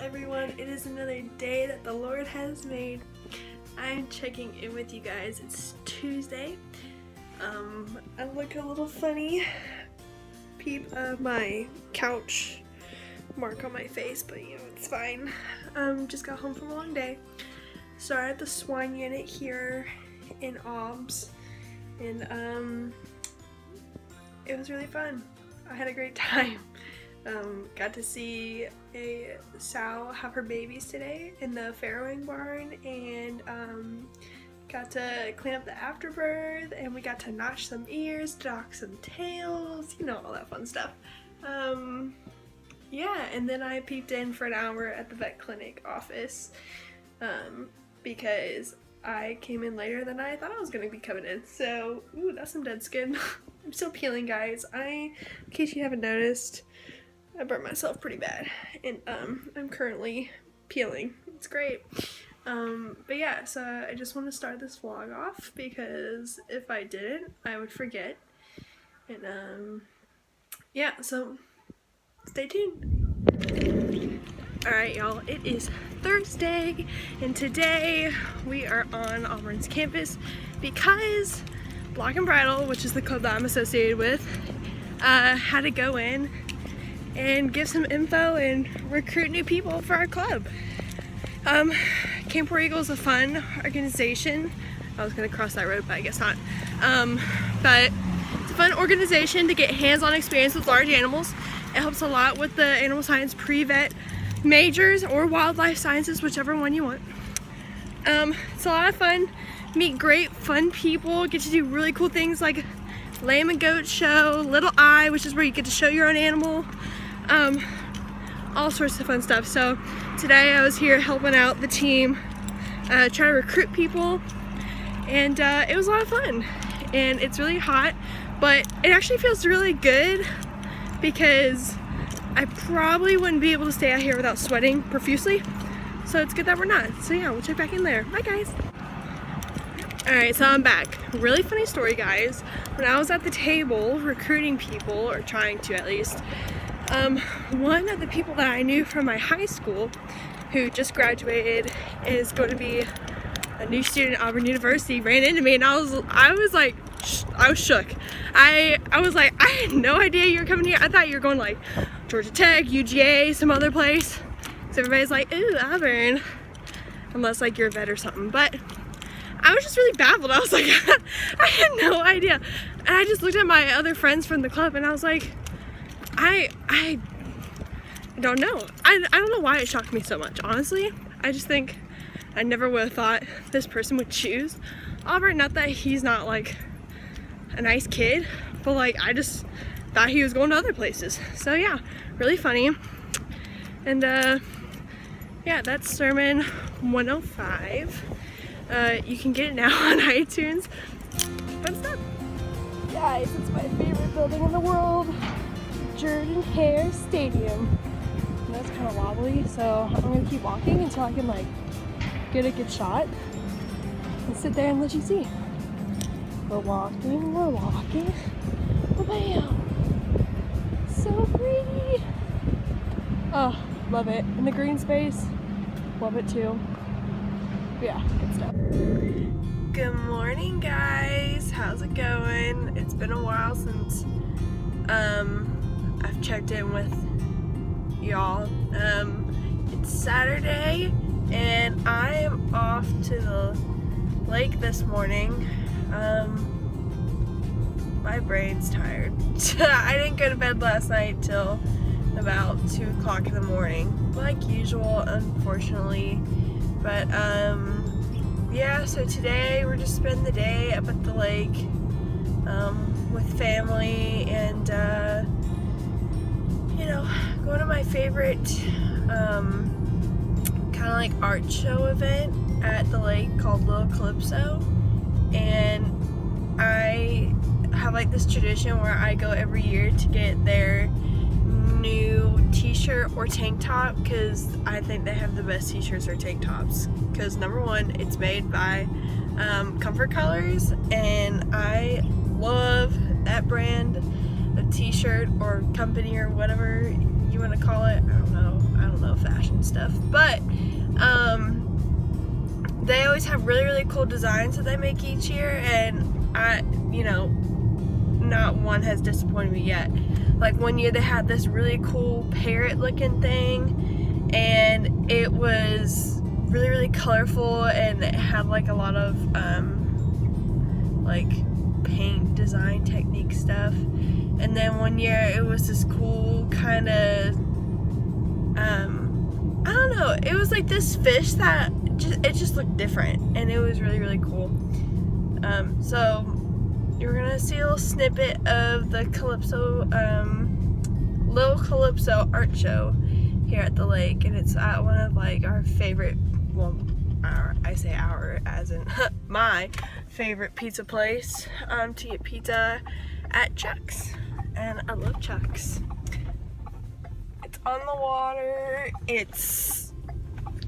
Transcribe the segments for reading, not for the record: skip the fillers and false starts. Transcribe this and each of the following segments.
everyone. It is another day that the Lord has made. I'm checking in with you guys. It's Tuesday. I look a little funny. Peep my couch mark on my face, but you know, it's fine. Just got home from a long day. Started at the swine unit here in OBS, and it was really fun. I had a great time. Got to see a sow have her babies today in the farrowing barn, and got to clean up the afterbirth, and we got to notch some ears, dock some tails, you know, all that fun stuff. Yeah, and then I peeped in for an hour at the vet clinic office because I came in later than I thought I was going to be coming in. So, ooh, that's some dead skin. I'm still peeling, guys. In case you haven't noticed, I burnt myself pretty bad, and I'm currently peeling. It's great. But yeah, so I just want to start this vlog off because if I didn't, I would forget. And yeah, so stay tuned. Alright, y'all, it is Thursday, and today we are on Auburn's campus because Block and Bridle, which is the club that I'm associated with, had to go in and give some info and recruit new people for our club. Camp War Eagle is a fun organization. I was gonna cross that road, but I guess not. But it's a fun organization to get hands-on experience with large animals. It helps a lot with the animal science pre-vet majors or wildlife sciences, whichever one you want. It's a lot of fun. Meet great, fun people. Get to do really cool things like lamb and goat show, Little Eye, which is where you get to show your own animal. All sorts of fun stuff. So today I was here helping out the team, trying to recruit people, and it was a lot of fun. And it's really hot, but it actually feels really good because I probably wouldn't be able to stay out here without sweating profusely. So it's good that we're not. So yeah, we'll check back in there. Bye, guys. Alright, so I'm back. Really funny story, guys. When I was at the table recruiting people, or trying to at least, one of the people that I knew from my high school who just graduated is going to be a new student at Auburn University ran into me, and I was like, I was shook. I was like, I had no idea you were coming here. I thought you were going like Georgia Tech, UGA, some other place. So everybody's like, ooh, Auburn. Unless like you're a vet or something. But I was just really baffled. I was like, I had no idea. And I just looked at my other friends from the club, and I was like, I don't know. I don't know why it shocked me so much, honestly. I just think I never would have thought this person would choose Auburn. Not that he's not like a nice kid, but like I just thought he was going to other places. So yeah, really funny. And yeah, that's sermon 105. You can get it now on iTunes. Fun stuff. Guys, it's my favorite building in the world, Jordan Hare Stadium. And that's kind of wobbly, so I'm gonna keep walking until I can like get a good shot and sit there and let you see. We're walking, oh, bam! So pretty! Oh, love it. And the green space, love it too. Yeah, good stuff. Good morning, guys. How's it going? It's been a while since I've checked in with y'all. It's Saturday, and I am off to the lake this morning. My brain's tired. I didn't go to bed last night till about 2 o'clock in the morning, like usual, unfortunately. But yeah, so today we're just spending the day up at the lake with family, and you know, going to my favorite kind of like art show event at the lake called Calypso. And I have like this tradition where I go every year to get their new t-shirt or tank top, because I think they have the best t-shirts or tank tops, because number one, it's made by Comfort Colors, and I love that brand of t-shirt or company or whatever you want to call it. I don't know fashion and stuff, but they always have really cool designs that they make each year, and not one has disappointed me yet. Like one year they had this really cool parrot looking thing, and it was really colorful, and it had like a lot of like paint design technique stuff. And then one year it was this cool kind of I don't know, it was like this fish that just looked different, and it was really cool. So you're gonna see a little snippet of the Calypso little Calypso art show here at the lake, and it's at one of like our favorite, well, I say our as in my favorite pizza place to get pizza at Chuck's, and I love Chuck's. It's on the water, it's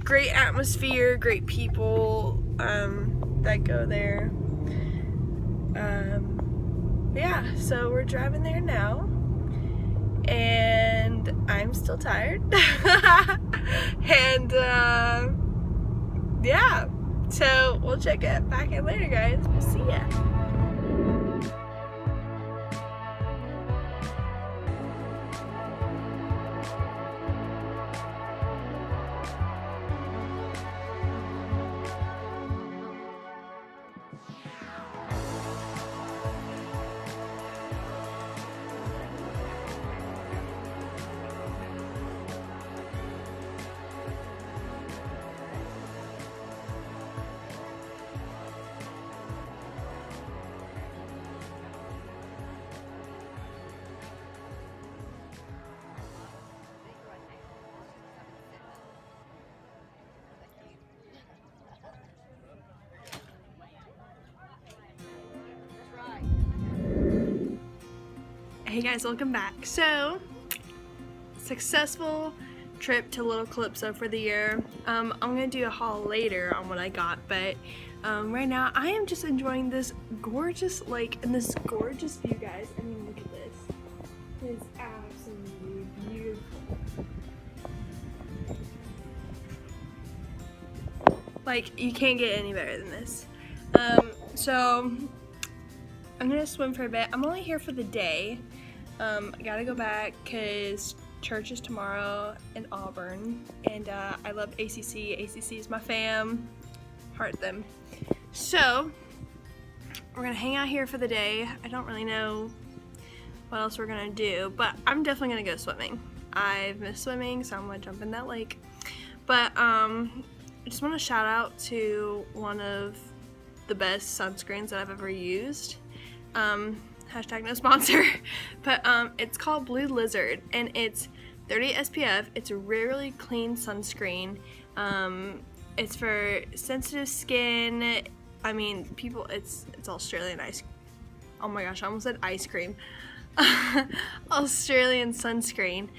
great atmosphere, great people that go there. Yeah, so we're driving there now, and I'm still tired. And yeah, so we'll check it back in later, guys. We'll see ya. Hey guys, welcome back. So, successful trip to Little Calypso for the year. I'm gonna do a haul later on what I got, but right now I am just enjoying this gorgeous lake and this gorgeous view, guys. I mean, look at this. It's absolutely beautiful. Like, you can't get any better than this. So I'm gonna swim for a bit. I'm only here for the day. I gotta go back because church is tomorrow in Auburn, and I love ACC. ACC is my fam. Heart them. So we're gonna hang out here for the day. I don't really know what else we're gonna do, but I'm definitely gonna go swimming. I've missed swimming, so I'm gonna jump in that lake. But I just want to shout out to one of the best sunscreens that I've ever used. Hashtag no sponsor, but it's called Blue Lizard, and it's 30 SPF. It's a really clean sunscreen. It's for sensitive skin. I mean, people, it's Australian ice. Oh my gosh, I almost said ice cream. Australian sunscreen.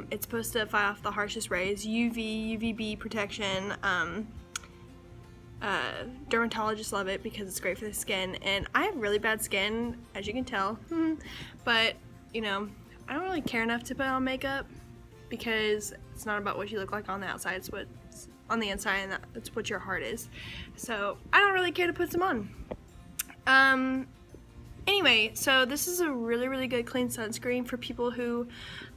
It's supposed to fight off the harshest rays, UV, UVB protection. Dermatologists love it because it's great for the skin, and I have really bad skin, as you can tell, but you know, I don't really care enough to put on makeup because it's not about what you look like on the outside, it's what's on the inside, and that's what your heart is. So I don't really care to put some on. Anyway, so this is a really good clean sunscreen for people who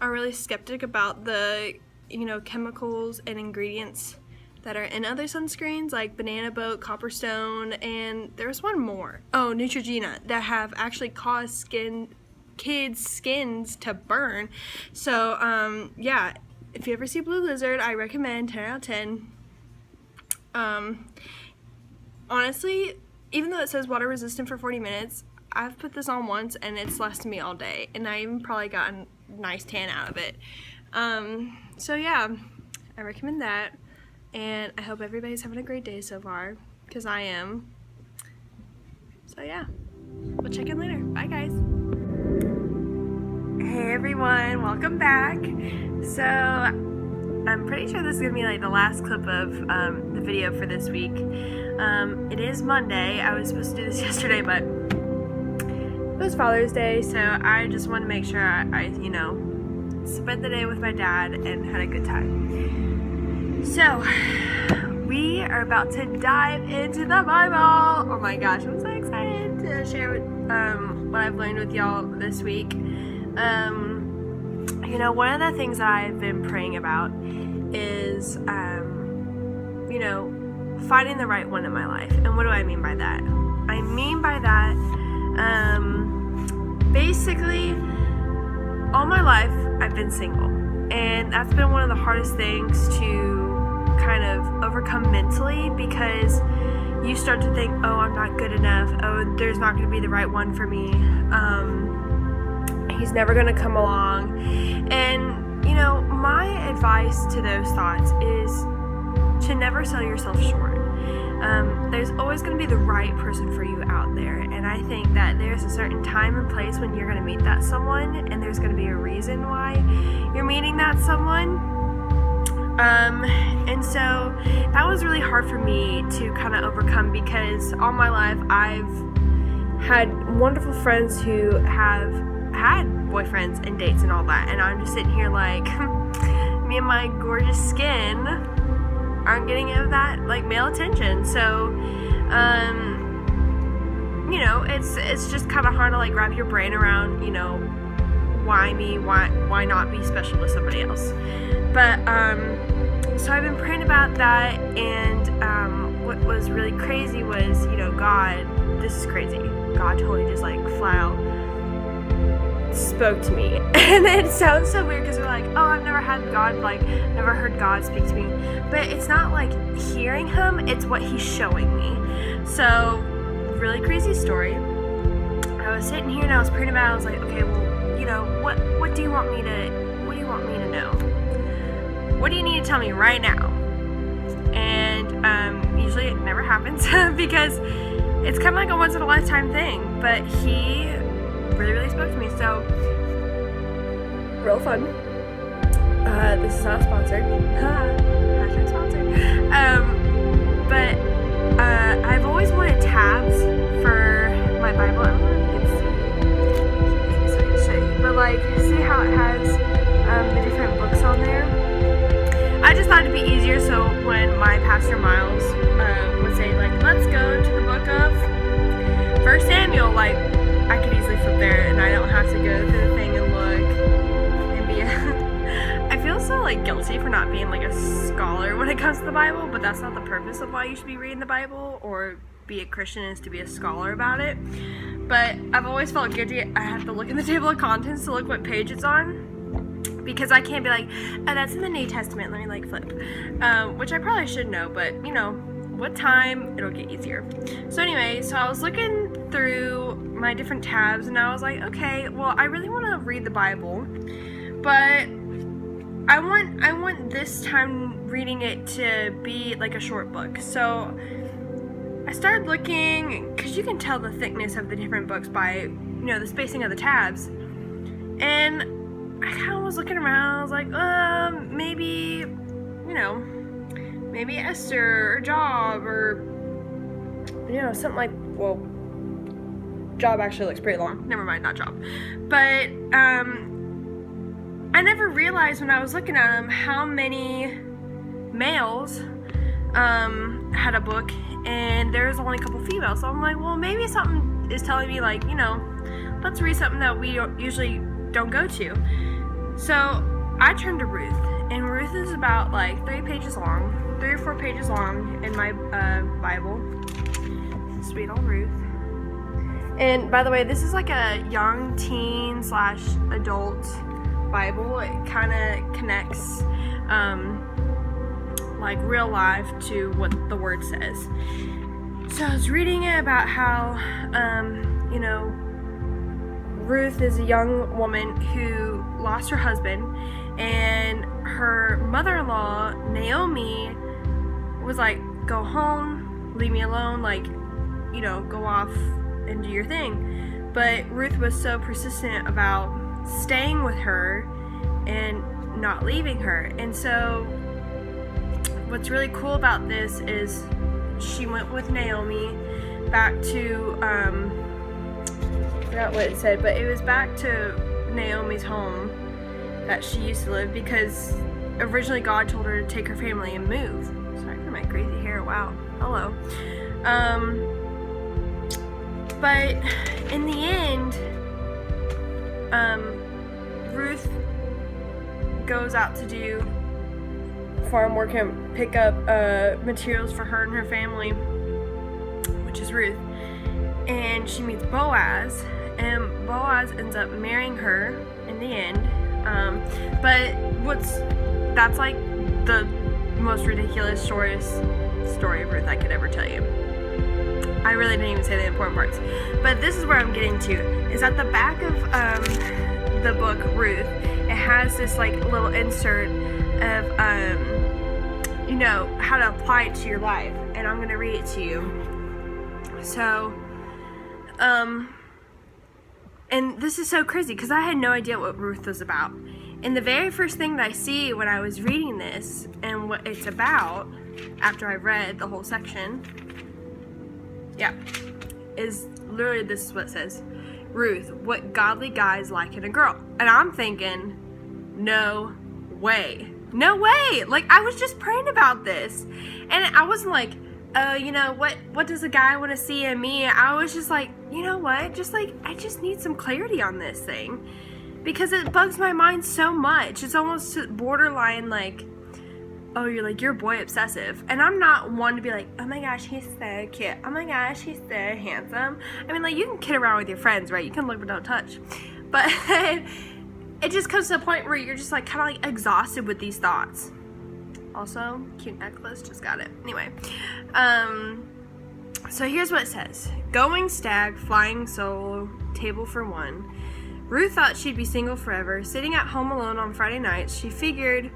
are really skeptic about the, you know, chemicals and ingredients that are in other sunscreens like Banana Boat, Copperstone, and there's one more. Oh, Neutrogena, that have actually caused kids' skins to burn. So yeah, if you ever see Blue Lizard, I recommend 10 out of 10. Honestly, even though it says water resistant for 40 minutes, I've put this on once and it's lasted me all day, and I even probably got a nice tan out of it. So yeah, I recommend that, and I hope everybody's having a great day so far, because I am. So yeah, we'll check in later. Bye guys. Hey everyone, welcome back. So I'm pretty sure this is gonna be like the last clip of the video for this week. It is Monday. I was supposed to do this yesterday, but it was Father's Day, so I just want to make sure I you know, spent the day with my dad and had a good time. So, we are about to dive into the Bible. Oh my gosh, I'm so excited to share what I've learned with y'all this week. One of the things that I've been praying about is, finding the right one in my life. And what do I mean by that? I mean by that, basically, all my life I've been single. And that's been one of the hardest things to kind of overcome mentally, because you start to think, oh, I'm not good enough. Oh, there's not going to be the right one for me. He's never going to come along. And, my advice to those thoughts is to never sell yourself short. There's always going to be the right person for you out there, and I think that there's a certain time and place when you're going to meet that someone, and there's going to be a reason why you're meeting that someone. And so that was really hard for me to kind of overcome, because all my life I've had wonderful friends who have had boyfriends and dates and all that, and I'm just sitting here like, me and my gorgeous skin aren't getting that male attention. So it's just kind of hard to wrap your brain around, why me, why not be special to somebody else. But so I've been praying about that, and what was really crazy was, God, this is crazy, God totally just flat out spoke to me. And it sounds so weird, because we're like, oh, I've never had God, never heard God speak to me, but it's not hearing him, it's what he's showing me. So, really crazy story. I was sitting here and I was praying about it. I was like, okay, well, what do you want me to know? What do you need to tell me right now? And usually it never happens because it's kind of a once in a lifetime thing, but he really spoke to me. So, real fun. This is not sponsored. Hashtag sponsored. But I've always wanted tabs for my Bible. I don't know if you can see. But see how it has the different books on there? I just thought it'd be easier, so when my pastor Miles would say let's go to the book of 1 Samuel, I could easily flip there, and I don't have to go through the thing and look and be I feel so guilty for not being a scholar when it comes to the Bible, but that's not the purpose of why you should be reading the Bible or be a Christian, is to be a scholar about it. But I've always felt guilty. I have to look in the table of contents to look what page it's on, because I can't be oh, that's in the New Testament, let me flip, which I probably should know, but what time, it'll get easier. So anyway, so I was looking through my different tabs, and I was like, okay, well, I really want to read the Bible, but I want this time reading it to be a short book. So I started looking, because you can tell the thickness of the different books by, the spacing of the tabs, and I kind of was looking around. I was like, maybe Esther or Job, or something well, Job actually looks pretty long. Never mind, not Job. But I never realized when I was looking at them how many males had a book, and there's only a couple females. So I'm like, well, maybe something is telling me let's read something that we usually don't go to. So I turned to Ruth, and Ruth is about 3 or 4 pages long in my Bible. Sweet old Ruth. And by the way, this is a young teen / adult Bible. It kind of connects real life to what the word says. So I was reading it about how Ruth is a young woman who lost her husband, and her mother-in-law, Naomi, was go home, leave me alone, go off and do your thing. But Ruth was so persistent about staying with her and not leaving her. And so what's really cool about this is she went with Naomi back to, I forgot what it said, but it was back to Naomi's home that she used to live, because originally God told her to take her family and move. Sorry for my crazy hair. Wow. Hello. But in the end, Ruth goes out to do farm work and pick up materials for her and her family, which is Ruth. And she meets Boaz, and Boaz ends up marrying her in the end. But that's like the most ridiculous, shortest story of Ruth I could ever tell you. I really didn't even say the important parts. But this is where I'm getting to, is at the back of the book, Ruth, it has this like little insert of, you know, how to apply it to your life. And I'm going to read it to you. So, and this is so crazy because I had no idea what Ruth was about. And the very first thing that I see when I was reading this and what it's about, after I read the whole section, is literally this is what it says. Ruth, what godly guys like in a girl. And I'm thinking, no way. No way! Like, I was just praying about this. And I wasn't like, oh, you know, what does a guy want to see in me? I was just like, you know what? Just like, I just need some clarity on this thing. Because it bugs my mind so much. It's almost borderline like, oh, you're boy obsessive. And I'm not one to be like, oh my gosh, he's so cute. Oh my gosh, he's so handsome. I mean, like, you can kid around with your friends, right? You can look but don't touch. But it just comes to a point where you're just like kind of like exhausted with these thoughts. Also, cute necklace, just got it. Anyway, so here's what it says. Going stag, flying solo, table for one. Ruth thought she'd be single forever. Sitting at home alone on Friday nights, she figured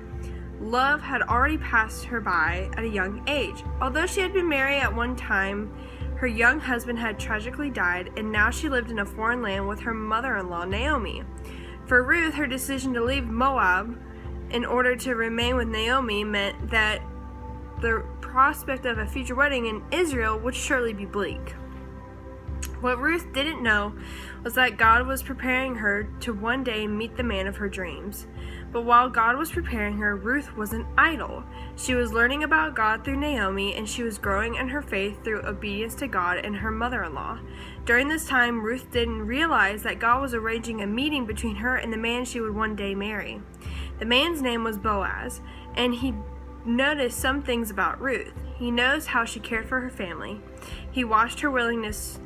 love had already passed her by at a young age. Although she had been married at one time, her young husband had tragically died, and now she lived in a foreign land with her mother-in-law, Naomi. For Ruth, her decision to leave Moab in order to remain with Naomi meant that the prospect of a future wedding in Israel would surely be bleak. What Ruth didn't know was that God was preparing her to one day meet the man of her dreams. But while God was preparing her, Ruth wasn't idle. She was learning about God through Naomi, and she was growing in her faith through obedience to God and her mother-in-law. During this time, Ruth didn't realize that God was arranging a meeting between her and the man she would one day marry. The man's name was Boaz, and he noticed some things about Ruth. He noticed how she cared for her family. He watched her willingness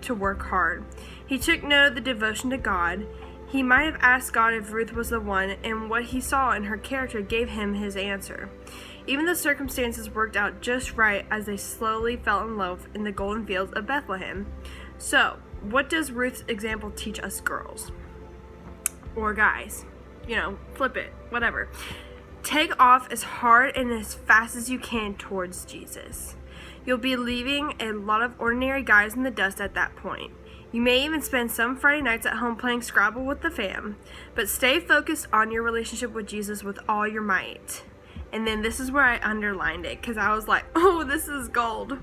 to work hard. He took note of the devotion to God. He might have asked God if Ruth was the one, and what he saw in her character gave him his answer. Even the circumstances worked out just right as they slowly fell in love in the golden fields of Bethlehem. So, what does Ruth's example teach us girls? Or guys? You know, flip it, whatever. Take off as hard and as fast as you can towards Jesus. You'll be leaving a lot of ordinary guys in the dust at that point. You may even spend some Friday nights at home playing Scrabble with the fam, but stay focused on your relationship with Jesus with all your might. And then this is where I underlined it, because I was like, oh, this is gold.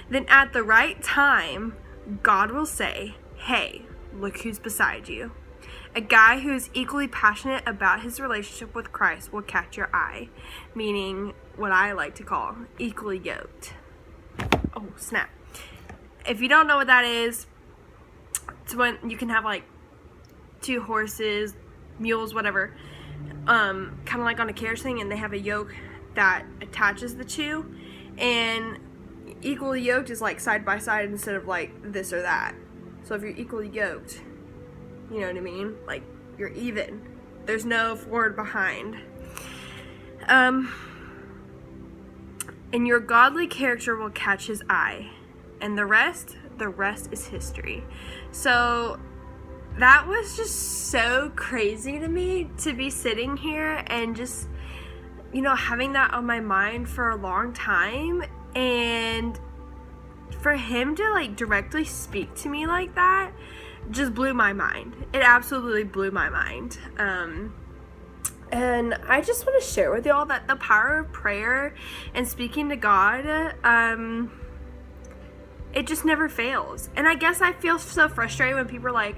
Then at the right time, God will say, hey, look who's beside you. A guy who is equally passionate about his relationship with Christ will catch your eye, meaning what I like to call equally yoked. Oh, snap. If you don't know what that is, it's when you can have like two horses, mules, whatever, kind of like on a carriage thing, and they have a yoke that attaches the two, and equally yoked is like side by side instead of like this or that. So if you're equally yoked, you know what I mean? Like, you're even. There's no forward behind. And your godly character will catch his eye. And the rest is history. So that was just so crazy to me to be sitting here and just, you know, having that on my mind for a long time. And for him to like directly speak to me like that just blew my mind. It absolutely blew my mind. And I just want to share with y'all that the power of prayer and speaking to God, it just never fails. And I guess I feel so frustrated when people are like,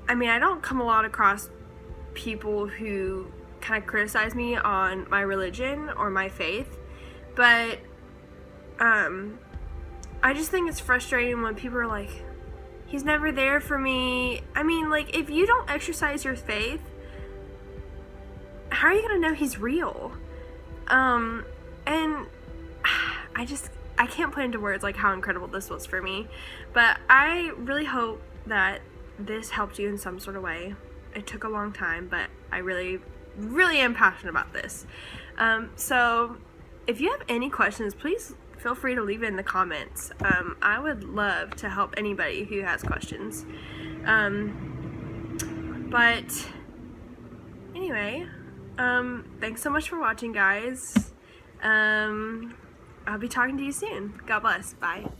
I mean, I don't come a lot across people who kind of criticize me on my religion or my faith, but I just think it's frustrating when people are like, he's never there for me. I mean, like, if you don't exercise your faith, how are you gonna know he's real? And I can't put into words like how incredible this was for me, but I really hope that this helped you in some sort of way. It took a long time, but I really am passionate about this. So if you have any questions, please feel free to leave it in the comments. I would love to help anybody who has questions. But anyway, thanks so much for watching, guys. I'll be talking to you soon. God bless. Bye.